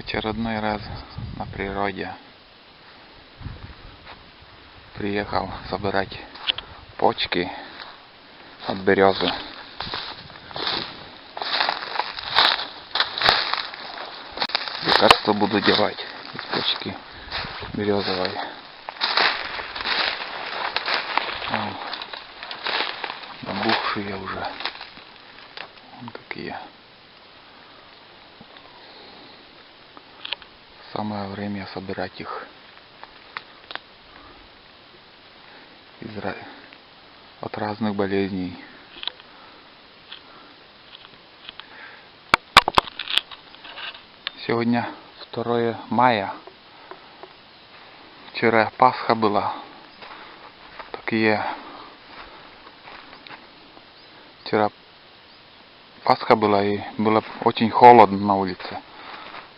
Очередной раз на природе. Приехал собирать почки от березы. Лекарство буду делать из почки березовой. Набухшие уже. Вон какие. Самое время собирать их от разных болезней. Сегодня 2 мая. Вчера Пасха была. Вчера Пасха была и было очень холодно на улице.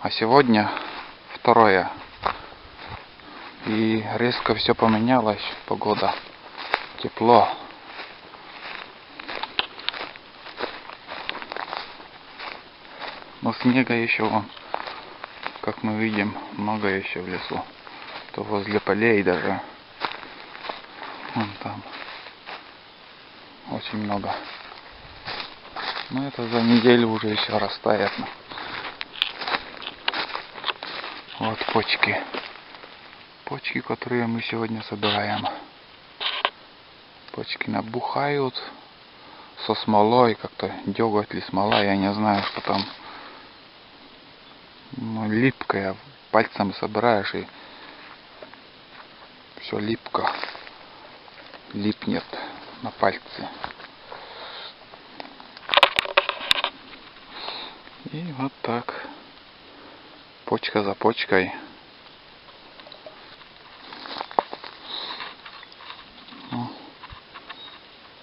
А сегодня 2. И резко все поменялось. Погода. Тепло. Но снега еще, как мы видим, много еще в лесу. То возле полей даже. Вон там. Очень много. Но это за неделю уже еще растает. Вот почки. Почки, которые мы сегодня собираем. Почки набухают со смолой, как-то деготь или смола, я не знаю, что там. Ну, липкая, пальцем собираешь и все липко, липнет на пальцы. И вот так, почка за почкой.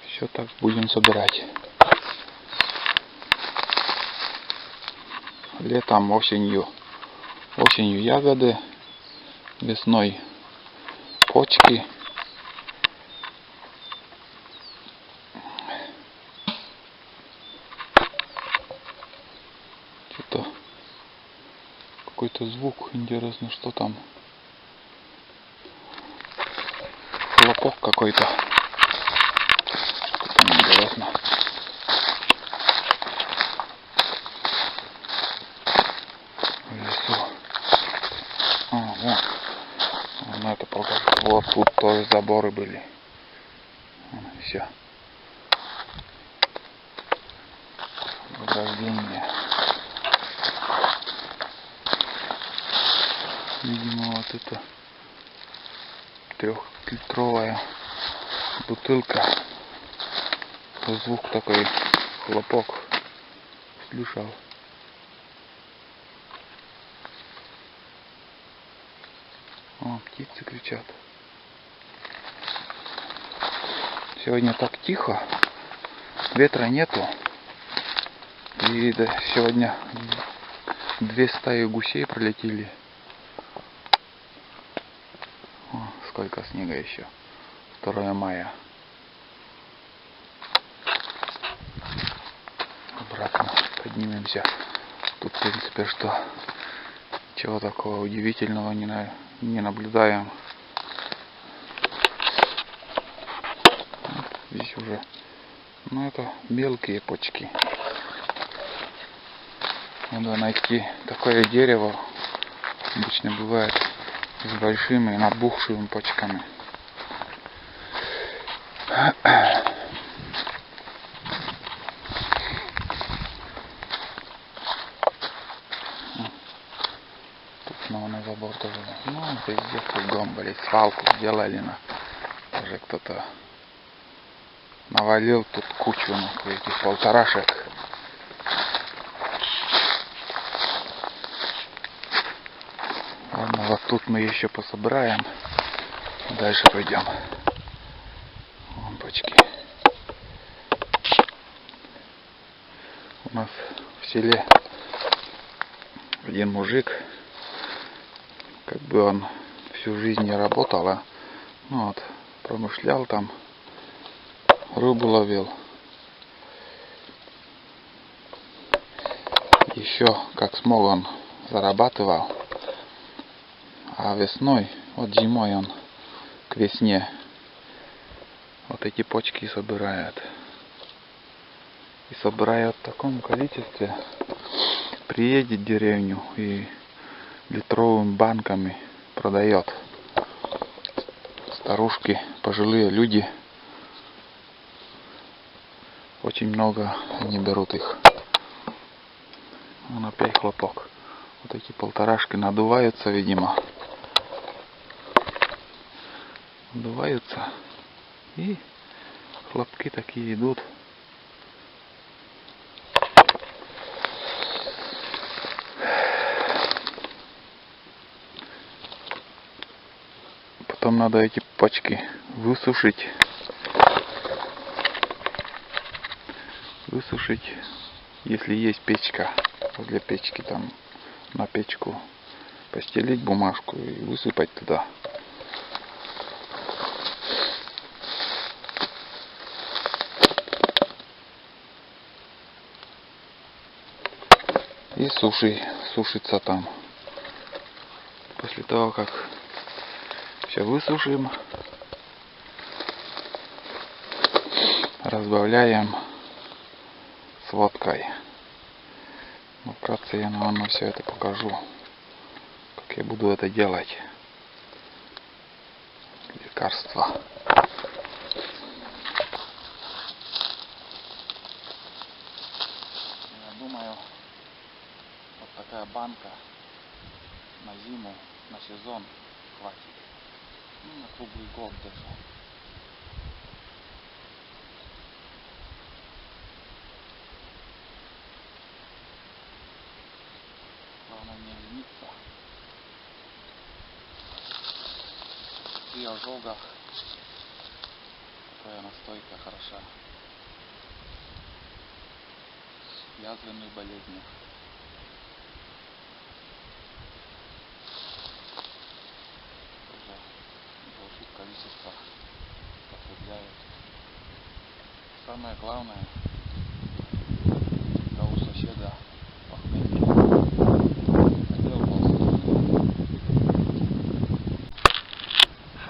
Все так будем собирать. Летом, осенью ягоды, весной почки. Что-то какой-то звук, интересно, что там? Хлопок какой-то. Что там интересно? Ну это покажу. Вот тут тоже заборы были. Все. Ограждение. Видимо, вот это 3-литровая бутылка. Звук такой, хлопок. Слышал. О, птицы кричат. Сегодня так тихо, ветра нету. И да, сегодня 2 стаи гусей пролетели. О, сколько снега еще. 2 мая. Обратно поднимемся. Тут, в принципе, чего такого удивительного не наблюдаем. Здесь уже, это мелкие почки. Надо найти такое дерево. Обычно бывает с большими набухшими почками. На забор тоже. Везде кругом, свалку сделали. Уже кто-то навалил тут кучу этих полторашек. Ладно, вот тут мы еще пособираем. Дальше пойдем. Вон почки. У нас в селе один мужик. Как бы он всю жизнь не работал, промышлял там, рыбу ловил. Еще как смог, он зарабатывал. А весной, вот зимой он к весне вот эти почки собирает. И собирает в таком количестве. Приедет в деревню и литровыми банками продает. Старушки, пожилые люди, очень много они берут их. Вон опять хлопок. Вот эти полторашки надуваются, видимо. Надуваются. И хлопки такие идут. Потом надо эти почки высушить. Высушить, если есть печка. Возле печки там на печку постелить бумажку и высыпать туда. И сушится там. После того, как все высушим, разбавляем с водкой. Ну, вкратце я, наверное, все это покажу, как я буду это делать. Лекарства. Я думаю, вот такая банка на зиму, на сезон хватит. Ну, на круглый год даже. Главное не лениться. При ожогах такая настойка хороша. Язвенных болезней. Тоже в больших количествах потребляют. Самое главное, когда у соседа похмелье, хотел ползать.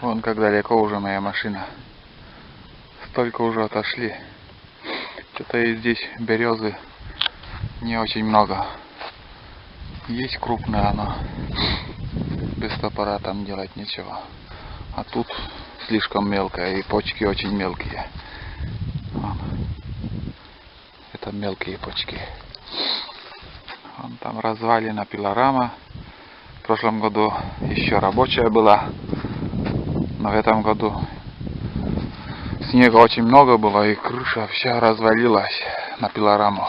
Вон как далеко уже моя машина. Столько уже отошли. Что-то и здесь березы не очень много. Есть крупная она. Без топора там делать нечего. А тут слишком мелкая, и почки очень мелкие. Вон. Это мелкие почки. Вон там развалина пилорама. В прошлом году еще рабочая была. Но в этом году снега очень много было, и крыша вся развалилась на пилораму.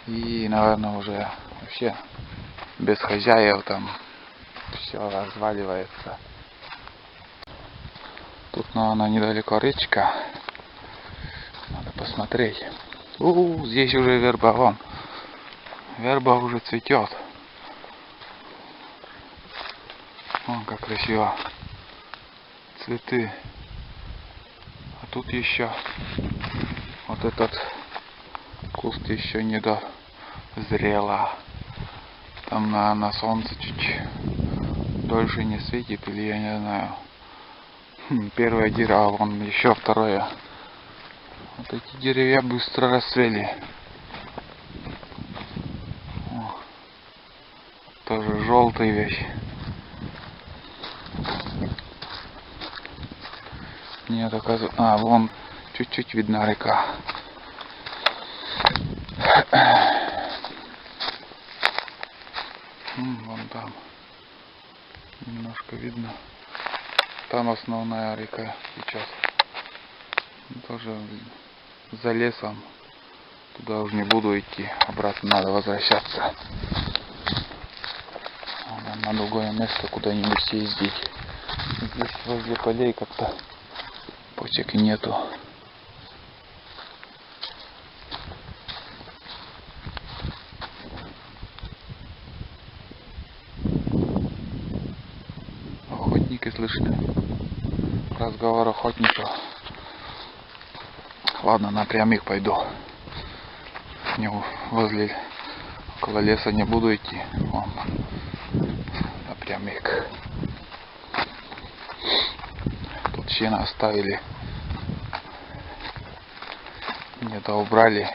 И, наверное, уже вообще без хозяев там все разваливается. Тут, наверное, недалеко речка. Надо посмотреть. Здесь уже верба, вон. Верба уже цветет. Вон как красиво. Цветы. А тут еще вот этот куст еще не дозрело. Там на солнце чуть дольше не светит, или я не знаю. Первое дерево, вон еще второе. Вот эти деревья быстро расцвели. О, тоже желтый весь. Нет, оказывается. Вон чуть-чуть видна река. Вон там немножко видно. Там основная река сейчас. Тоже за лесом. Туда уже не буду идти. Обратно надо возвращаться. На другое место куда-нибудь съездить. Здесь возле полей как-то почек и нету. Охотники слышны. Разговор охотников. Ладно, напрямик пойду. Возле Около леса не буду идти. Вон, напрямик. Тут сено оставили. Не доубрали.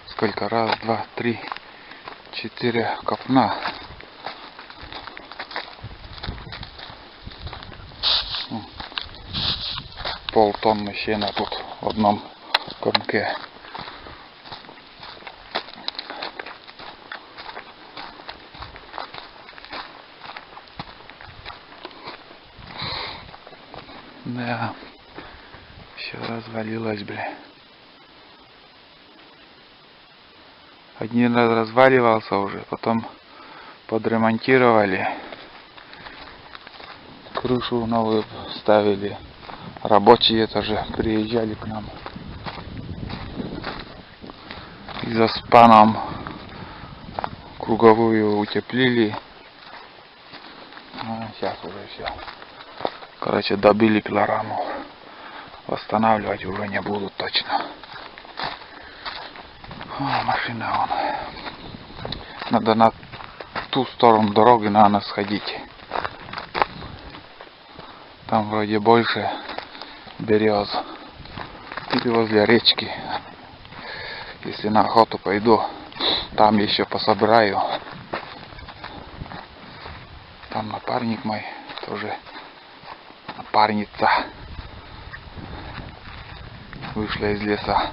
Сколько? Раз, два, три, 4 копна. Полтонны сена тут в одном комке. Да, все развалилось, бля. Один раз разваливался уже, потом подремонтировали, крышу новую ставили, рабочие тоже приезжали к нам и за спаном круговую утеплили. Сейчас уже все. Короче, добили пилораму. Восстанавливать уже не будут точно. Машина вон. Надо на ту сторону дороги, наверное, сходить. Там вроде больше берез. Или возле речки. Если на охоту пойду, там еще пособираю. Там напарник мой, тоже напарница, вышла из леса.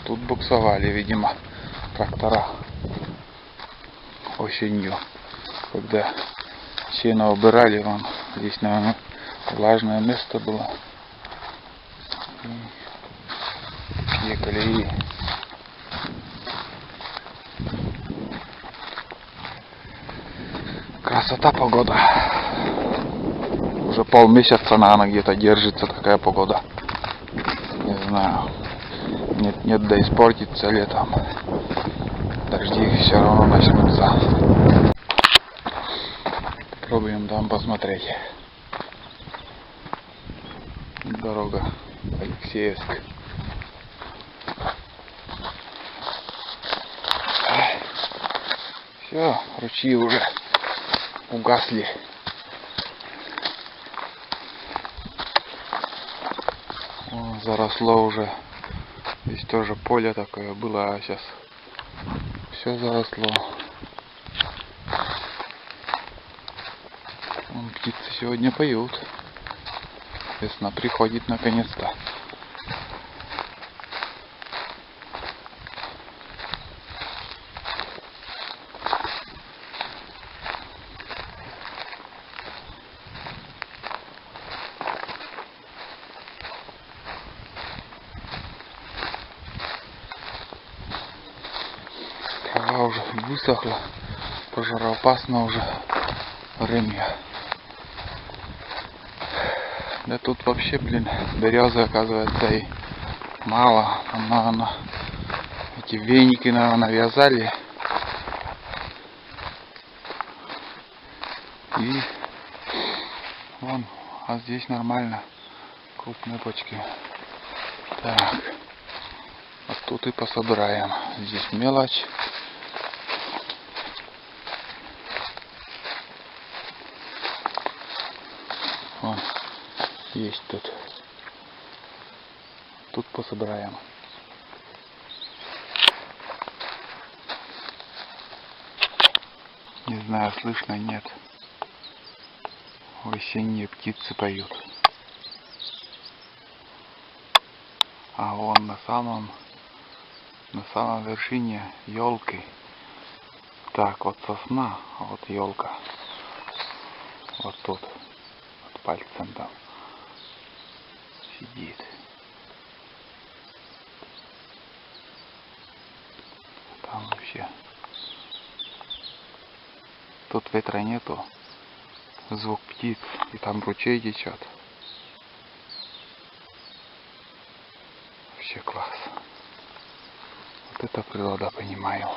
Тут буксовали, видимо, трактора осенью, когда сено убирали. Вон здесь, наверное, влажное место было. И такие колеи. Красота погода. Уже полмесяца, наверное, где-то держится такая погода. Не знаю. Нет, да испортится летом. Дожди все равно начнутся. Попробуем там посмотреть. Дорога Алексеевск. Все, ручьи уже угасли. Заросло уже. Здесь тоже поле такое было, а сейчас все заросло. Вон птицы сегодня поют. Весна приходит наконец-то. Трава уже высохла, пожароопасно уже время. Да тут вообще, блин, березы, оказывается, и мало. Там, наверное, эти веники, наверное, навязали. И вон, а здесь нормально. Крупные почки. Так. Вот тут и пособираем. Здесь мелочь. Вон, есть тут. Тут пособираем. Не знаю, слышно, нет. Осенние птицы поют. А вон на самом вершине елки. Так, вот сосна, а вот елка. Вот тут. Вот пальцем там сидит. Там вообще. Тут ветра нету. Звук птиц. И там ручей течет. Вообще класс. Вот это природа, понимаю.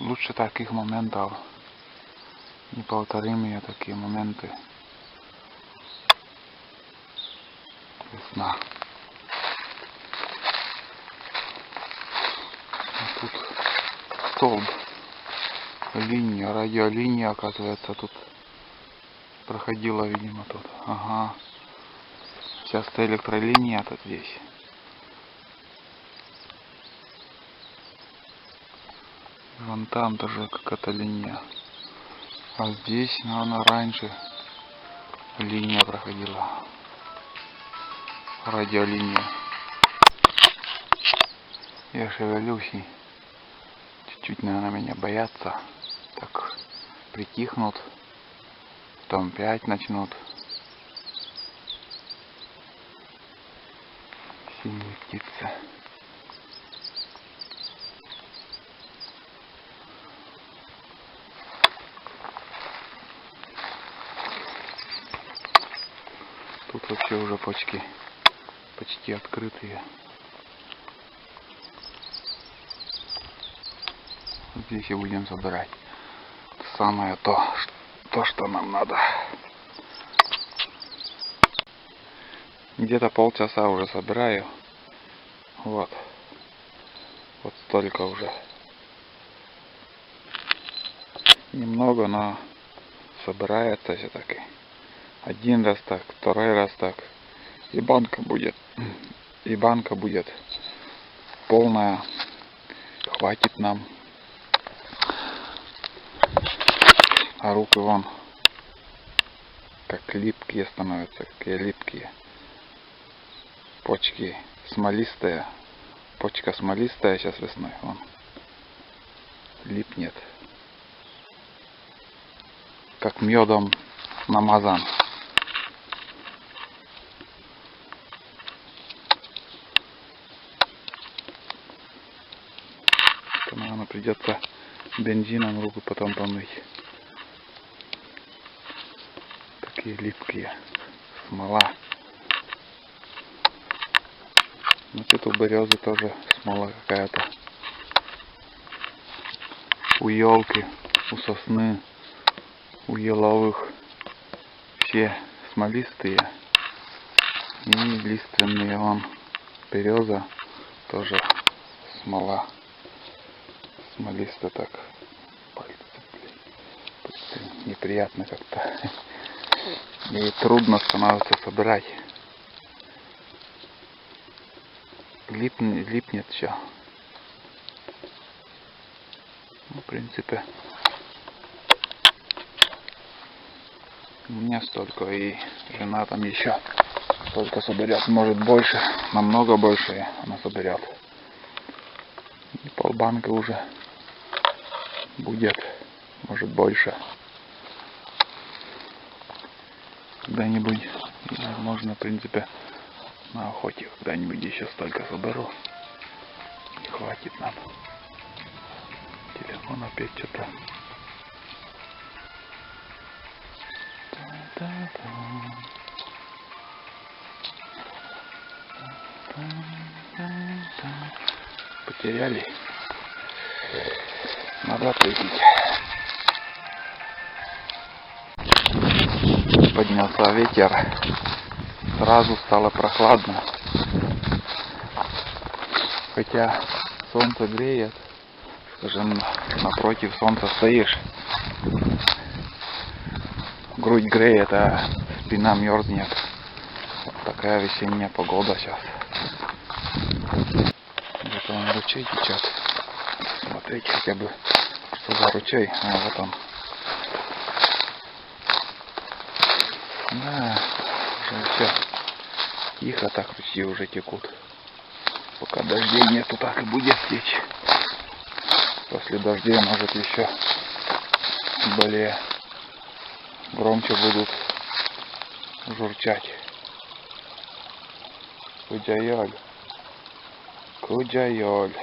Лучше таких моментов. Неповторимые такие моменты. весна. А тут столб, линия, радиолиния, оказывается, тут проходила, видимо, тут. Ага. Сейчас-то электролиния тут здесь. Вон там даже какая-то линия. А здесь, наверное, раньше линия проходила. Радиолиния. Я шевелюсь и чуть-чуть, наверное, меня боятся. Так притихнут. Потом опять начнут. Синие птицы. Тут вообще уже почки почти открытые. Здесь и будем забирать. Самое то, что нам надо. Где-то полчаса уже собираю. Вот столько уже. Немного, но собирается все-таки. Один раз так, второй раз так. И банка будет полная. Хватит нам. А руки вон как липкие становятся, какие липкие. Почки смолистые. Почка смолистая сейчас весной. Вон. Липнет. Как медом намазан. То, наверное, придется бензином руку потом помыть. Такие липкие. Смола. Ну тут у березы тоже смола какая-то. У елки, у сосны, у еловых все смолистые. И лиственные, вон береза тоже смола. Смолисто так. Пальцы неприятно как-то. И трудно становится собирать. Липнет все. Ну, в принципе, у меня столько, и жена там еще столько соберет, может больше, намного больше она соберет. И полбанка уже будет, может больше. Когда-нибудь, можно, в принципе, на охоте когда-нибудь еще столько соберу. И хватит нам. Телефон опять что-то. Потеряли. Надо ответить. Поднялся ветер. Сразу стало прохладно. Хотя солнце греет. Скажем, напротив солнца стоишь. Грудь греет, а спина мерзнет. Вот такая весенняя погода сейчас. Вот он, ручей течет. Смотреть хотя бы, что за ручей. А вот он. Да, уже все. Тихо так ручьи уже текут. Пока дождей нету, так и будет течь. После дождей, может, еще более громче будут журчать. Куджайоль. Куджайоль.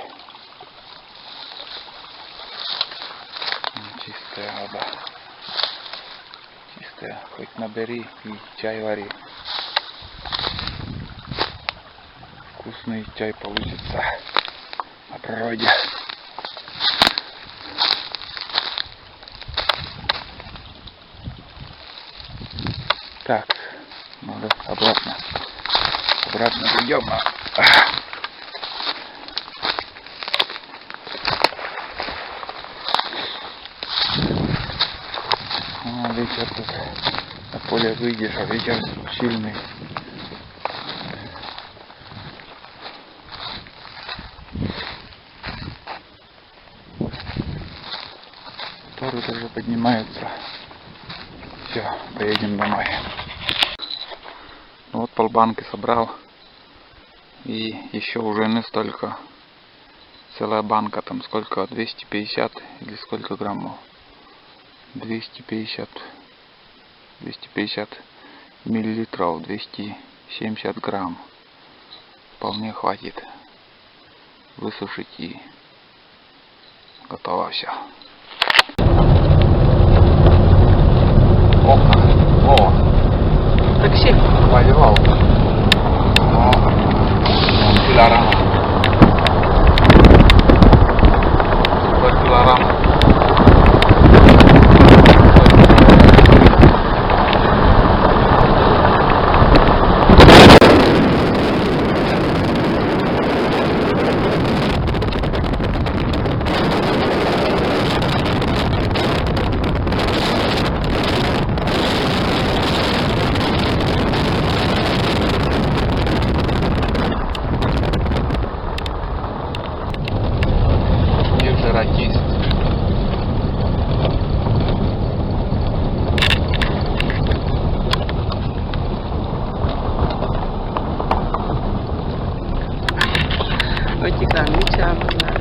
Чистая вода. Чистая. Хоть набери и чай вари. Вкусный чай получится на природе. Так, надо обратно обратно идем. Ветер тут, на поле выйдешь, а ветер сильный. Торы тоже поднимаются. Все, поедем домой. Ну вот полбанки собрал. И еще уже не столько. Целая банка, там сколько? 250 или сколько граммов? 250 миллилитров, 270 грамм. Вполне хватит высушить, и готово все. Опа! О! Такси. Воевал. О! Килограмма. Килограмма. Есть. Ватикан, ничего, да.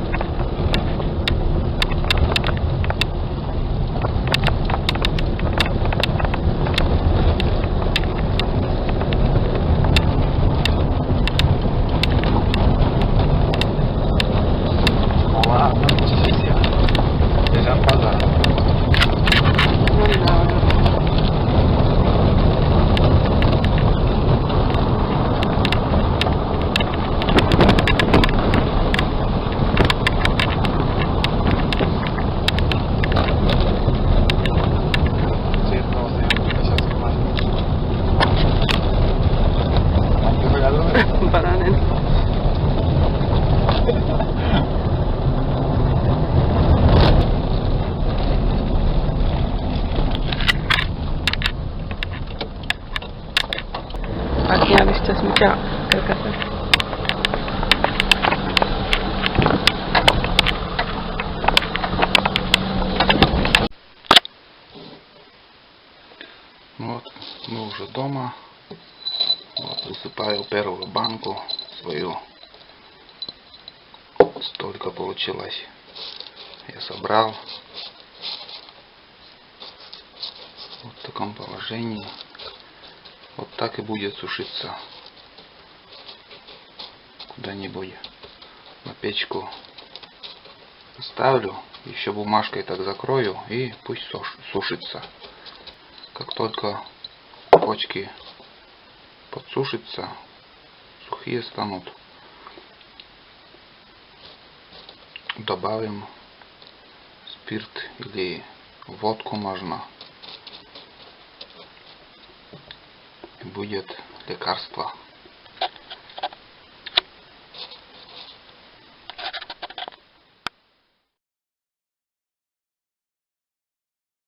Баранин. Так, я сейчас меча, как это. Вот, мы уже дома. Вот, высыпаю первую банку свою. Столько получилось. Я собрал. Вот в таком положении. Вот так и будет сушиться. Куда-нибудь на печку ставлю. Еще бумажкой так закрою и пусть сушится. Как только почки подсушатся, сухие станут, добавим спирт или водку можно, и будет лекарство.